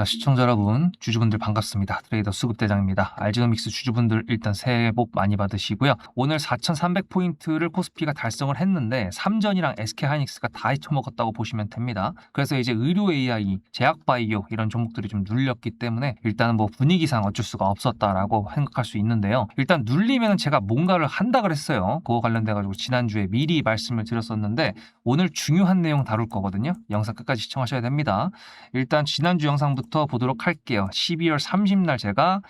시청자 여러분, 주주분들 반갑습니다. 트레이더 수급대장입니다. 알지노믹스 주주분들 일단 새해 복 많이 받으시고요. 오늘 4,300포인트를 코스피가 달성을 했는데 삼전이랑 SK하이닉스가 다 헤쳐먹었다고 보시면 됩니다. 그래서 이제 의료 AI, 제약바이오 이런 종목들이 좀 눌렸기 때문에 일단은 뭐 분위기상 어쩔 수가 없었다라고 생각할 수 있는데요. 일단 눌리면 제가 뭔가를 한다 그랬어요. 그거 관련돼가지고 지난주에 미리 말씀을 드렸었는데 오늘 중요한 내용 다룰 거거든요. 영상 끝까지 시청하셔야 됩니다. 일단 지난주 영상부터 보도록 할게요. 12월 30날 제가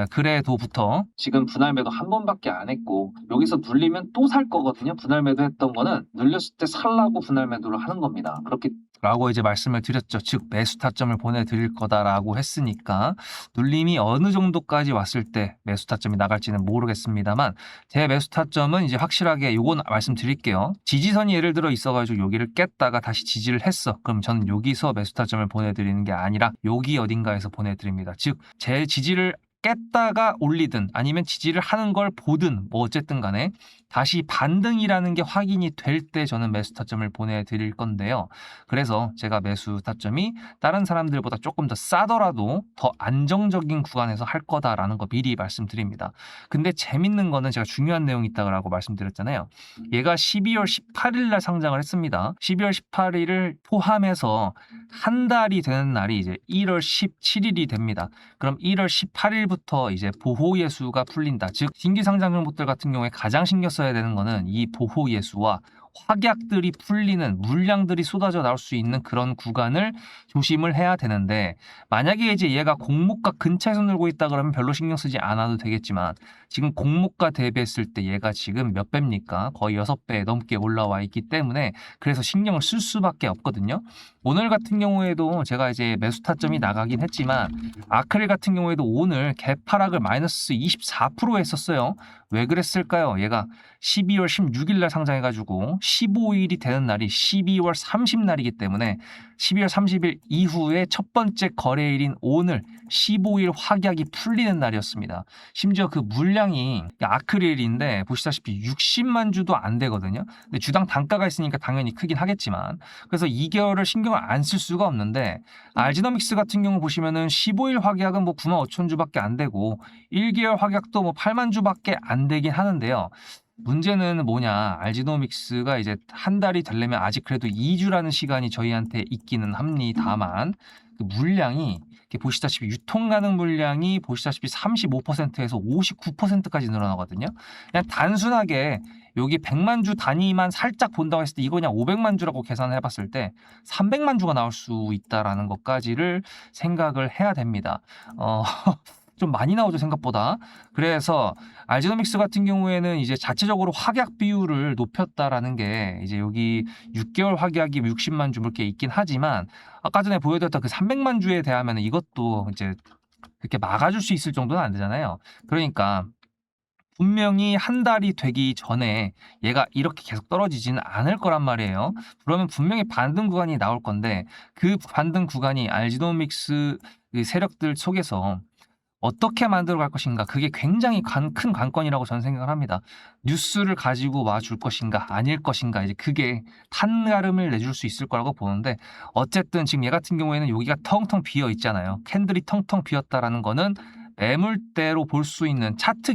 그래도부터 지금 분할 매도 한 번밖에 안 했고 여기서 눌리면 또 살 거거든요. 분할 매도 했던 거는 눌렸을 때 살라고 분할 매도를 하는 겁니다. 그렇게 라고 이제 말씀을 드렸죠. 즉 매수 타점을 보내드릴 거다라고 했으니까 눌림이 어느 정도까지 왔을 때 매수 타점이 나갈지는 모르겠습니다만 제 매수 타점은 이제 확실하게 요건 말씀드릴게요. 지지선이 예를 들어 있어가지고 여기를 깼다가 다시 지지를 했어. 그럼 저는 여기서 매수 타점을 보내드리는 게 아니라 여기 어딘가에서 보내드립니다. 즉 제 지지를 깼다가 올리든 아니면 지지를 하는 걸 보든 뭐 어쨌든 간에 다시 반등이라는 게 확인이 될 때 저는 매수 타점을 보내드릴 건데요. 그래서 제가 매수 타점이 다른 사람들보다 조금 더 싸더라도 더 안정적인 구간에서 할 거다라는 거 미리 말씀드립니다. 근데 재밌는 거는 제가 중요한 내용이 있다고 말씀드렸잖아요. 얘가 12월 18일 날 상장을 했습니다. 12월 18일을 포함해서 한 달이 되는 날이 이제 1월 17일이 됩니다. 그럼 1월 18일부터 이제 보호 예수가 풀린다. 즉 신규 상장 종목들 같은 경우에 가장 신경 써야 되는 거는 이 보호 예수와 확약들이 풀리는 물량들이 쏟아져 나올 수 있는 그런 구간을 조심을 해야 되는데 만약에 이제 얘가 공모가 근처에서 놀고 있다 그러면 별로 신경 쓰지 않아도 되겠지만 지금 공모가 대비했을 때 얘가 지금 몇 배입니까? 거의 6배 넘게 올라와 있기 때문에 그래서 신경을 쓸 수밖에 없거든요. 오늘 같은 경우에도 제가 이제 매수 타점이 나가긴 했지만 아크릴 같은 경우에도 오늘 개파락을 마이너스 24% 했었어요. 왜 그랬을까요? 얘가 12월 16일 날 상장해가지고 15일이 되는 날이 12월 30날이기 때문에 12월 30일 이후에 첫 번째 거래일인 오늘 15일 확약이 풀리는 날이었습니다. 심지어 그 물량이 아크릴인데 보시다시피 60만 주도 안 되거든요. 근데 주당 단가가 있으니까 당연히 크긴 하겠지만 그래서 2개월을 신경을 안 쓸 수가 없는데 알지노믹스 같은 경우 보시면은 15일 확약은 뭐 9만 5천 주밖에 안 되고 1개월 확약도 뭐 8만 주밖에 안 되긴 하는데요. 문제는 뭐냐, 알지노믹스가 이제 한 달이 되려면 아직 그래도 2주라는 시간이 저희한테 있기는 합니다만 그 물량이 보시다시피 유통 가능 물량이 보시다시피 35%에서 59%까지 늘어나거든요. 그냥 단순하게 여기 100만 주 단위만 살짝 본다고 했을 때 이거 그냥 500만 주라고 계산을 해봤을 때 300만 주가 나올 수 있다라는 것까지를 생각을 해야 됩니다. 좀 많이 나오죠, 생각보다. 그래서 알지노믹스 같은 경우에는 이제 자체적으로 확약 비율을 높였다라는 게 이제 여기 6개월 확약이 60만 주 넘게 있긴 하지만 아까 전에 보여드렸던 그 300만 주에 대하면 이것도 이제 그렇게 막아줄 수 있을 정도는 안 되잖아요. 그러니까 분명히 한 달이 되기 전에 얘가 이렇게 계속 떨어지지는 않을 거란 말이에요. 그러면 분명히 반등 구간이 나올 건데 그 반등 구간이 알지노믹스 세력들 속에서 어떻게 만들어 갈 것인가, 그게 굉장히 큰 관건이라고 저는 생각을 합니다. 뉴스를 가지고 와줄 것인가 아닐 것인가, 이제 그게 판가름을 내줄 수 있을 거라고 보는데 어쨌든 지금 얘 같은 경우에는 여기가 텅텅 비어 있잖아요. 캔들이 텅텅 비었다라는 거는 매물대로 볼 수 있는 차트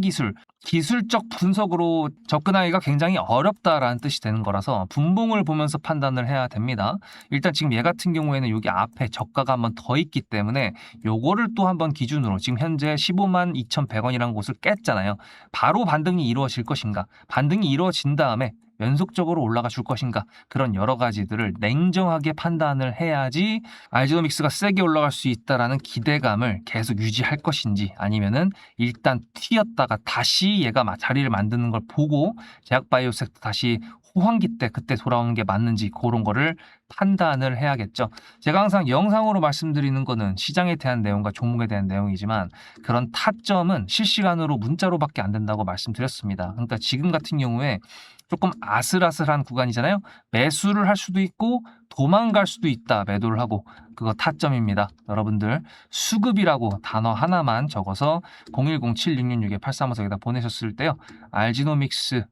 기술적 분석으로 접근하기가 굉장히 어렵다라는 뜻이 되는 거라서 분봉을 보면서 판단을 해야 됩니다. 일단 지금 얘 같은 경우에는 여기 앞에 저가가 한 번 더 있기 때문에 요거를 또 한번 기준으로 지금 현재 15만 2,100원이라는 곳을 깼잖아요. 바로 반등이 이루어질 것인가, 반등이 이루어진 다음에 연속적으로 올라가 줄 것인가, 그런 여러 가지들을 냉정하게 판단을 해야지 알지노믹스가 세게 올라갈 수 있다라는 기대감을 계속 유지할 것인지 아니면은 일단 튀었다가 다시 얘가 자리를 만드는 걸 보고 제약바이오 섹터 다시 호황기 때 그때 돌아오는 게 맞는지 그런 거를 판단을 해야겠죠. 제가 항상 영상으로 말씀드리는 거는 시장에 대한 내용과 종목에 대한 내용이지만 그런 타점은 실시간으로 문자로밖에 안 된다고 말씀드렸습니다. 그러니까 지금 같은 경우에 조금 아슬아슬한 구간이잖아요. 매수를 할 수도 있고 도망갈 수도 있다 매도를 하고, 그거 타점입니다. 여러분들 수급이라고 단어 하나만 적어서 010-7666-8354에다 보내셨을 때요, 알지노믹스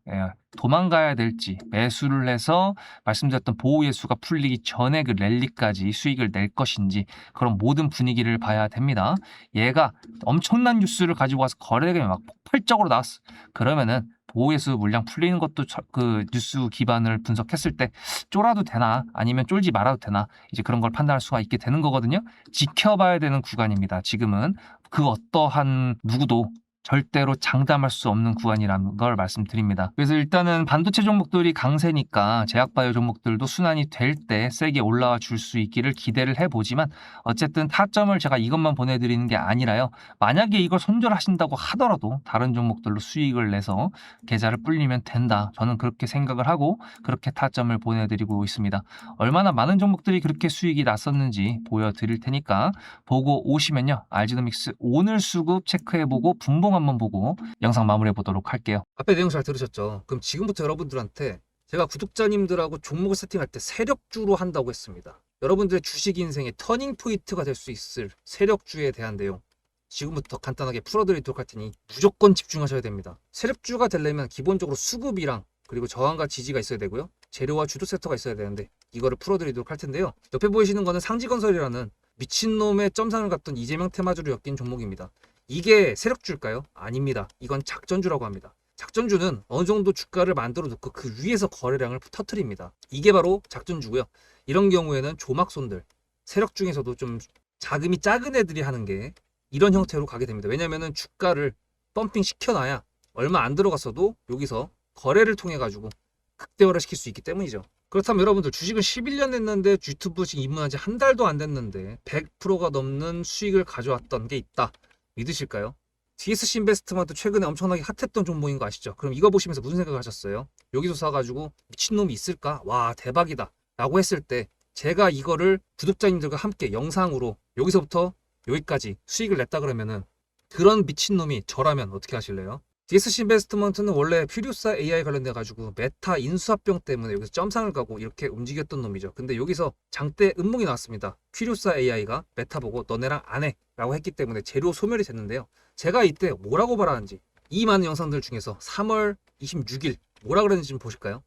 도망가야 될지 매수를 해서 말씀드렸던 보호 예수가 풀리기 전에 그 랠리까지 수익을 낼 것인지, 그런 모든 분위기를 봐야 됩니다. 얘가 엄청난 뉴스를 가지고 와서 거래량이 막 폭발적으로 나왔어. 그러면은 보호예수 물량 풀리는 것도 그 뉴스 기반을 분석했을 때 쫄아도 되나 아니면 쫄지 말아도 되나, 이제 그런 걸 판단할 수가 있게 되는 거거든요. 지켜봐야 되는 구간입니다. 지금은 그 어떠한 누구도 절대로 장담할 수 없는 구간이라는 걸 말씀드립니다. 그래서 일단은 반도체 종목들이 강세니까 제약바이오 종목들도 순환이 될 때 세게 올라와 줄 수 있기를 기대를 해보지만, 어쨌든 타점을 제가 이것만 보내드리는 게 아니라요, 만약에 이걸 손절하신다고 하더라도 다른 종목들로 수익을 내서 계좌를 불리면 된다, 저는 그렇게 생각을 하고 그렇게 타점을 보내드리고 있습니다. 얼마나 많은 종목들이 그렇게 수익이 났었는지 보여드릴 테니까 보고 오시면요, 알지노믹스 오늘 수급 체크해보고 분봉 한번 보고 영상 마무리해 보도록 할게요. 앞에 내용 잘 들으셨죠? 그럼 지금부터 여러분들한테 제가 구독자님들하고 종목을 세팅할 때 세력주로 한다고 했습니다. 여러분들의 주식 인생의 터닝 포인트가 될 수 있을 세력주에 대한 내용 지금부터 간단하게 풀어드리도록 할 테니 무조건 집중하셔야 됩니다. 세력주가 되려면 기본적으로 수급이랑 그리고 저항과 지지가 있어야 되고요, 재료와 주도 섹터가 있어야 되는데 이거를 풀어드리도록 할 텐데요. 옆에 보이시는 거는 상지건설이라는 미친놈의 점상을 갖던 이재명 테마주로 엮인 종목입니다. 이게 세력주일까요? 아닙니다. 이건 작전주라고 합니다. 작전주는 어느 정도 주가를 만들어 놓고 그 위에서 거래량을 터트립니다. 이게 바로 작전주고요. 이런 경우에는 조막손들, 세력 중에서도 좀 자금이 작은 애들이 하는 게 이런 형태로 가게 됩니다. 왜냐면은 주가를 펌핑 시켜놔야 얼마 안 들어갔어도 여기서 거래를 통해 가지고 극대화를 시킬 수 있기 때문이죠. 그렇다면 여러분들 주식을 11년 했는데 유튜브 지금 입문한 지 한 달도 안 됐는데 100%가 넘는 수익을 가져왔던 게 있다, 믿으실까요? DSC 인베스트먼트 최근에 엄청나게 핫했던 종목인 거 아시죠? 그럼 이거 보시면서 무슨 생각을 하셨어요? 여기서 사가지고 미친놈이 있을까? 와 대박이다 라고 했을 때 제가 이거를 구독자님들과 함께 영상으로 여기서부터 여기까지 수익을 냈다 그러면은 그런 미친놈이 저라면 어떻게 하실래요? DSC 인베스트먼트는 원래 퓨리오사 AI 관련돼 가지고 메타 인수합병 때문에 여기서 점상을 가고 이렇게 움직였던 놈이죠. 근데 여기서 장대 음몽이 나왔습니다. 퓨리오사 AI가 메타 보고 너네랑 안 해 라고 했기 때문에 재료 소멸이 됐는데요. 제가 이때 뭐라고 말하는지, 이 많은 영상들 중에서 3월 26일 뭐라 그랬는지 좀 보실까요?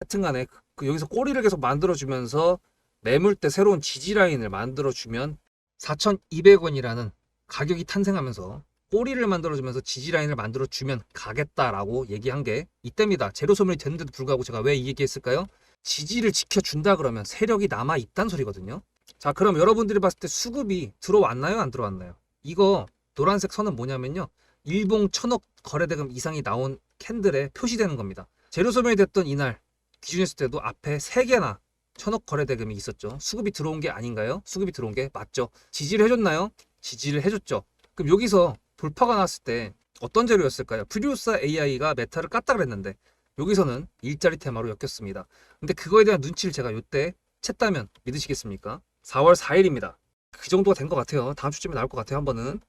하여튼간에 여기서 꼬리를 계속 만들어주면서 매물대 새로운 지지라인을 만들어주면 4,200원이라는 가격이 탄생하면서 꼬리를 만들어주면서 지지라인을 만들어주면 가겠다라고 얘기한 게 이때입니다. 재료 소멸이 됐는데도 불구하고 제가 왜 이 얘기했을까요? 지지를 지켜준다 그러면 세력이 남아있단 소리거든요. 자, 그럼 여러분들이 봤을 때 수급이 들어왔나요? 안 들어왔나요? 이거 노란색 선은 뭐냐면요, 일봉 1,000억 거래대금 이상이 나온 캔들에 표시되는 겁니다. 재료 소멸이 됐던 이날 기준했을 때도 앞에 3개나 1,000억 거래대금이 있었죠. 수급이 들어온 게 아닌가요? 수급이 들어온 게 맞죠. 지지를 해줬나요? 지지를 해줬죠. 그럼 여기서 돌파가 났을 때 어떤 재료였을까요? 퓨리오사 AI가 메타를 깠다 그랬는데 여기서는 일자리 테마로 엮였습니다. 근데 그거에 대한 눈치를 제가 이때 챘다면 믿으시겠습니까? 4월 4일입니다. 그 정도가 된 것 같아요. 다음 주쯤에 나올 것 같아요. 한 번은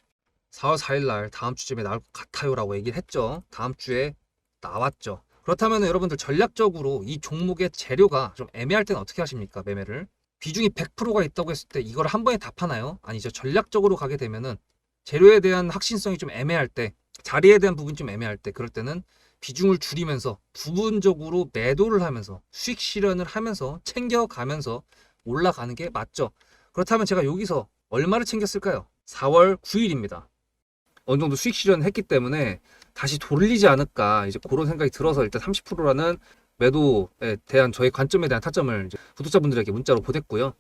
4월 4일 날 다음 주쯤에 나올 것 같아요 라고 얘기를 했죠. 다음 주에 나왔죠. 그렇다면 여러분들 전략적으로 이 종목의 재료가 좀 애매할 때는 어떻게 하십니까? 매매를 비중이 100%가 있다고 했을 때 이걸 한 번에 다 파나요? 아니죠. 전략적으로 가게 되면은 재료에 대한 확신성이 좀 애매할 때, 자리에 대한 부분이 좀 애매할 때, 그럴 때는 비중을 줄이면서 부분적으로 매도를 하면서 수익 실현을 하면서 챙겨가면서 올라가는 게 맞죠. 그렇다면 제가 여기서 얼마를 챙겼을까요? 4월 9일입니다. 어느 정도 수익 실현을 했기 때문에 다시 돌리지 않을까, 이제 그런 생각이 들어서 일단 30%라는 매도에 대한 저의 관점에 대한 타점을 이제 구독자분들에게 문자로 보냈고요.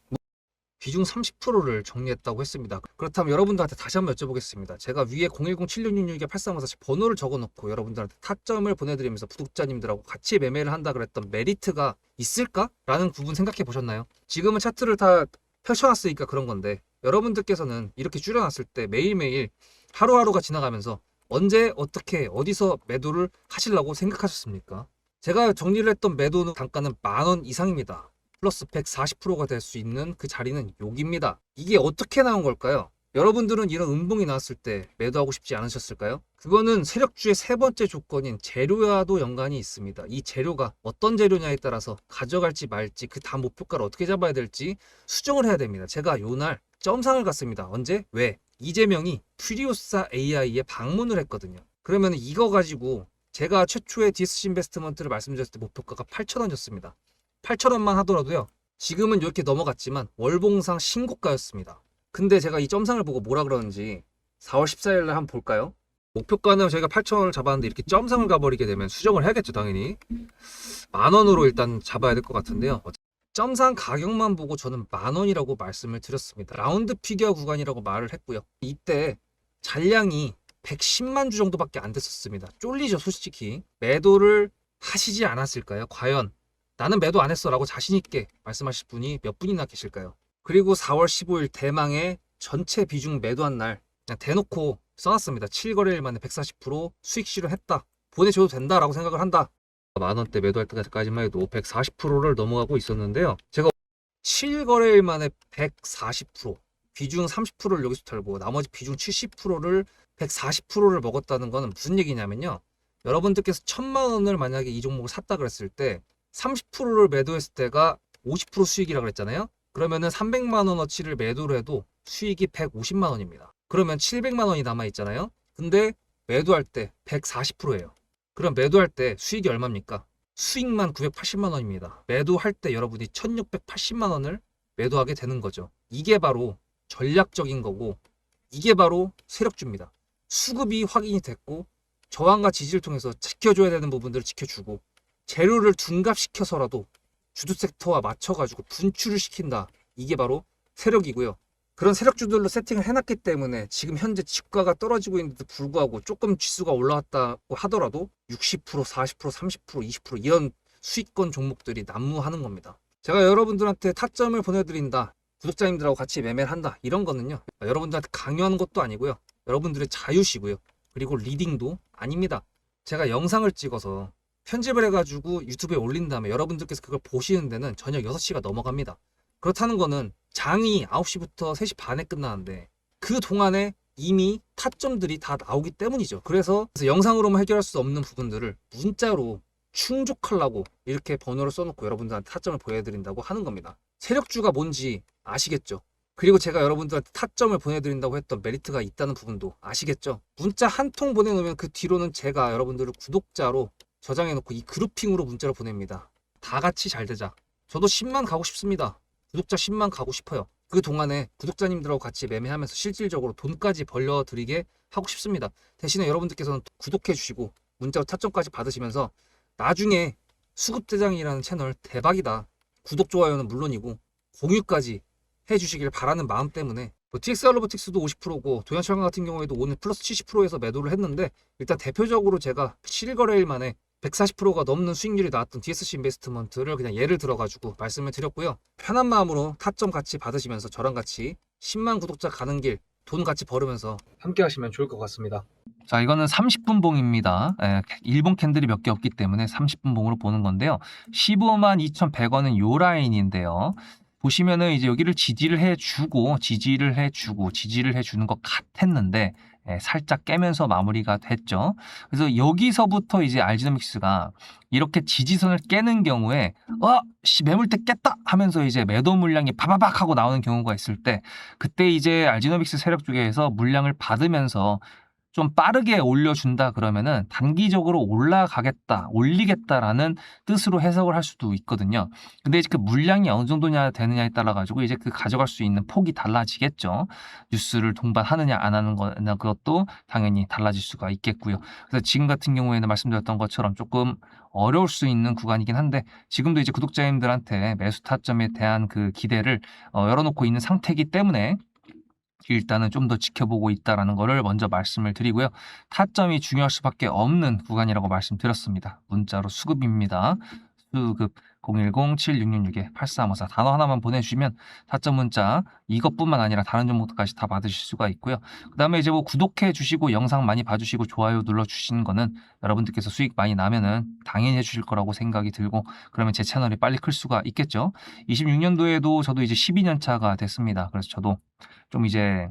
비중 30%를 정리했다고 했습니다. 그렇다면 여러분들한테 다시 한번 여쭤보겠습니다. 제가 위에 010-7666-8354 번호를 적어놓고 여러분들한테 타점을 보내드리면서 구독자님들하고 같이 매매를 한다 그랬던 메리트가 있을까? 라는 부분 생각해 보셨나요? 지금은 차트를 다 펼쳐놨으니까 그런 건데 여러분들께서는 이렇게 줄여놨을 때 매일매일 하루하루가 지나가면서 언제 어떻게 어디서 매도를 하시려고 생각하셨습니까? 제가 정리를 했던 매도 단가는 10,000원 이상입니다. 플러스 140%가 될 수 있는 그 자리는 여기입니다. 이게 어떻게 나온 걸까요? 여러분들은 이런 음봉이 나왔을 때 매도하고 싶지 않으셨을까요? 그거는 세력주의 세 번째 조건인 재료와도 연관이 있습니다. 이 재료가 어떤 재료냐에 따라서 가져갈지 말지 그 다음 목표가를 어떻게 잡아야 될지 수정을 해야 됩니다. 제가 요날 점상을 갔습니다. 언제? 왜? 이재명이 퓨리오사 AI에 방문을 했거든요. 그러면 이거 가지고 제가 최초의 디스시 인베스트먼트를 말씀드렸을 때 목표가가 8,000원이었습니다. 8,000원만 하더라도요. 지금은 이렇게 넘어갔지만 월봉상 신고가였습니다. 근데 제가 이 점상을 보고 뭐라 그러는지 4월 14일 날 한번 볼까요? 목표가는 저희가 8,000원을 잡았는데 이렇게 점상을 가버리게 되면 수정을 해야겠죠, 당연히. 10,000원으로 일단 잡아야 될 것 같은데요. 점상 가격만 보고 저는 10,000원이라고 말씀을 드렸습니다. 라운드 피겨 구간이라고 말을 했고요. 이때 잔량이 110만 주 정도밖에 안 됐었습니다. 쫄리죠, 솔직히. 매도를 하시지 않았을까요? 과연 나는 매도 안 했어 라고 자신있게 말씀하실 분이 몇 분이나 계실까요? 그리고 4월 15일 대망의 전체 비중 매도한 날 그냥 대놓고 써놨습니다. 7거래일 만에 140% 수익 실현했다. 보내줘도 된다라고 생각을 한다. 만원대 매도할 때까지만 해도 140%를 넘어가고 있었는데요. 제가 7거래일 만에 140% 비중 30%를 여기서 털고 나머지 비중 70%를 140%를 먹었다는 거는 무슨 얘기냐면요. 여러분들께서 1,000만 원을 만약에 이 종목을 샀다 그랬을 때 30%를 매도했을 때가 50% 수익이라고 그랬잖아요. 그러면은 300만 원어치를 매도를 해도 수익이 150만 원입니다. 그러면 700만 원이 남아 있잖아요. 근데 매도할 때 140%예요. 그럼 매도할 때 수익이 얼마입니까? 수익만 980만 원입니다. 매도할 때 여러분이 1680만 원을 매도하게 되는 거죠. 이게 바로 전략적인 거고 이게 바로 세력주입니다. 수급이 확인이 됐고 저항과 지지를 통해서 지켜줘야 되는 부분들을 지켜주고 재료를 둔갑시켜서라도 주도 섹터와 맞춰가지고 분출을 시킨다. 이게 바로 세력이고요. 그런 세력주들로 세팅을 해놨기 때문에 지금 현재 주가가 떨어지고 있는데도 불구하고 조금 지수가 올라왔다고 하더라도 60%, 40%, 30%, 20% 이런 수익권 종목들이 난무하는 겁니다. 제가 여러분들한테 타점을 보내드린다. 구독자님들하고 같이 매매를 한다. 이런 거는요. 여러분들한테 강요하는 것도 아니고요. 여러분들의 자유시고요. 그리고 리딩도 아닙니다. 제가 영상을 찍어서 편집을 해가지고 유튜브에 올린 다음에 여러분들께서 그걸 보시는 데는 저녁 6시가 넘어갑니다. 그렇다는 거는 장이 9시부터 3시 반에 끝나는데 그 동안에 이미 타점들이 다 나오기 때문이죠. 그래서 영상으로만 해결할 수 없는 부분들을 문자로 충족하려고 이렇게 번호를 써놓고 여러분들한테 타점을 보여드린다고 하는 겁니다. 세력주가 뭔지 아시겠죠? 그리고 제가 여러분들한테 타점을 보내드린다고 했던 메리트가 있다는 부분도 아시겠죠? 문자 한 통 보내놓으면 그 뒤로는 제가 여러분들을 구독자로 저장해놓고 이 그룹핑으로 문자를 보냅니다. 다 같이 잘 되자. 저도 10만 가고 싶습니다. 구독자 10만 가고 싶어요. 그 동안에 구독자님들하고 같이 매매하면서 실질적으로 돈까지 벌려드리게 하고 싶습니다. 대신에 여러분들께서는 구독해 주시고 문자로 타점까지 받으시면서 나중에 수급대장이라는 채널 대박이다. 구독, 좋아요는 물론이고 공유까지 해주시길 바라는 마음 때문에 TXR 로보틱스도 50%고 도연철강 같은 경우에도 오늘 플러스 70%에서 매도를 했는데 일단 대표적으로 제가 7거래일 만에 140%가 넘는 수익률이 나왔던 DSC 인베스트먼트를 그냥 예를 들어가지고 말씀을 드렸고요. 편한 마음으로 타점 같이 받으시면서 저랑 같이 10만 구독자 가는 길 돈 같이 벌으면서 함께 하시면 좋을 것 같습니다. 자, 이거는 30분 봉입니다. 일본 캔들이 몇 개 없기 때문에 30분 봉으로 보는 건데요. 15만 2,100원은 요 라인인데요. 보시면은 이제 여기를 지지를 해주고 지지를 해주는 것 같았는데 살짝 깨면서 마무리가 됐죠. 그래서 여기서부터 이제 알지노믹스가 이렇게 지지선을 깨는 경우에 매물대 깼다 하면서 이제 매도 물량이 바바박 하고 나오는 경우가 있을 때 그때 이제 알지노믹스 세력 쪽에서 물량을 받으면서 좀 빠르게 올려준다 그러면은 단기적으로 올리겠다라는 뜻으로 해석을 할 수도 있거든요. 근데 이제 그 물량이 어느 정도냐 되느냐에 따라 가지고 이제 그 가져갈 수 있는 폭이 달라지겠죠. 뉴스를 동반하느냐 안 하는 거나 그것도 당연히 달라질 수가 있겠고요. 그래서 지금 같은 경우에는 말씀드렸던 것처럼 조금 어려울 수 있는 구간이긴 한데 지금도 이제 구독자님들한테 매수 타점에 대한 그 기대를 열어놓고 있는 상태이기 때문에 일단은 좀 더 지켜보고 있다라는 거를 먼저 말씀을 드리고요. 타점이 중요할 수밖에 없는 구간이라고 말씀드렸습니다. 문자로 수급입니다. 수급 010-7666-8354 단어 하나만 보내주시면 타점 문자 이것뿐만 아니라 다른 정보까지 다 받으실 수가 있고요. 그 다음에 이제 뭐 구독해 주시고 영상 많이 봐주시고 좋아요 눌러주시는 거는 여러분들께서 수익 많이 나면은 당연히 해주실 거라고 생각이 들고 그러면 제 채널이 빨리 클 수가 있겠죠. 26년도에도 저도 이제 12년 차가 됐습니다. 그래서 저도 좀 이제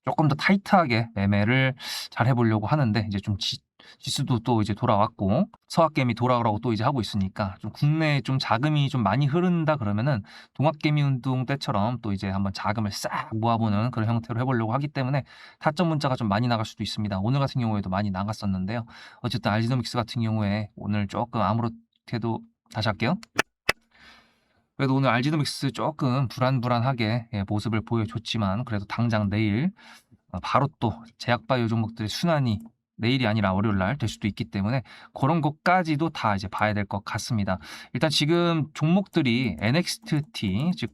조금 더 타이트하게 매매를 잘 해보려고 하는데 이제 좀 지수도 또 이제 돌아왔고 서학개미 돌아오라고 또 이제 하고 있으니까 좀 국내에 좀 자금이 좀 많이 흐른다 그러면은 동학개미 운동 때처럼 또 이제 한번 자금을 싹 모아보는 그런 형태로 해보려고 하기 때문에 타점 문자가 좀 많이 나갈 수도 있습니다. 오늘 같은 경우에도 많이 나갔었는데요. 어쨌든 알지노믹스 같은 경우에 오늘 조금 아무렇게도 다시 할게요. 그래도 오늘 알지노믹스 조금 불안불안하게 모습을 보여줬지만 그래도 당장 내일 바로 또 제약바이오 종목들의 순환이 내일이 아니라 월요일 날 될 수도 있기 때문에 그런 것까지도 다 이제 봐야 될 것 같습니다. 일단 지금 종목들이 NXT 즉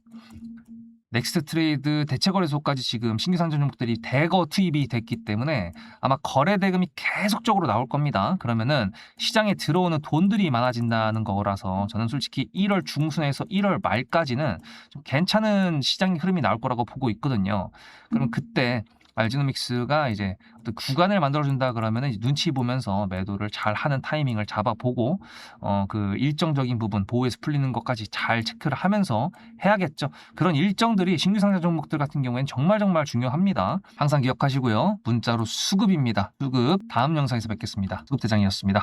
넥스트 트레이드 대체거래소까지 지금 신규 상장 종목들이 대거 투입이 됐기 때문에 아마 거래 대금이 계속적으로 나올 겁니다. 그러면은 시장에 들어오는 돈들이 많아진다는 거라서 저는 솔직히 1월 중순에서 1월 말까지는 좀 괜찮은 시장 흐름이 나올 거라고 보고 있거든요. 그럼 그때 알지노믹스가 이제 어떤 구간을 만들어준다 그러면은 이제 눈치 보면서 매도를 잘 하는 타이밍을 잡아보고 그 일정적인 부분 보호에서 풀리는 것까지 잘 체크를 하면서 해야겠죠. 그런 일정들이 신규 상장 종목들 같은 경우에는 정말 중요합니다. 항상 기억하시고요. 문자로 수급입니다. 수급 다음 영상에서 뵙겠습니다. 수급대장이었습니다.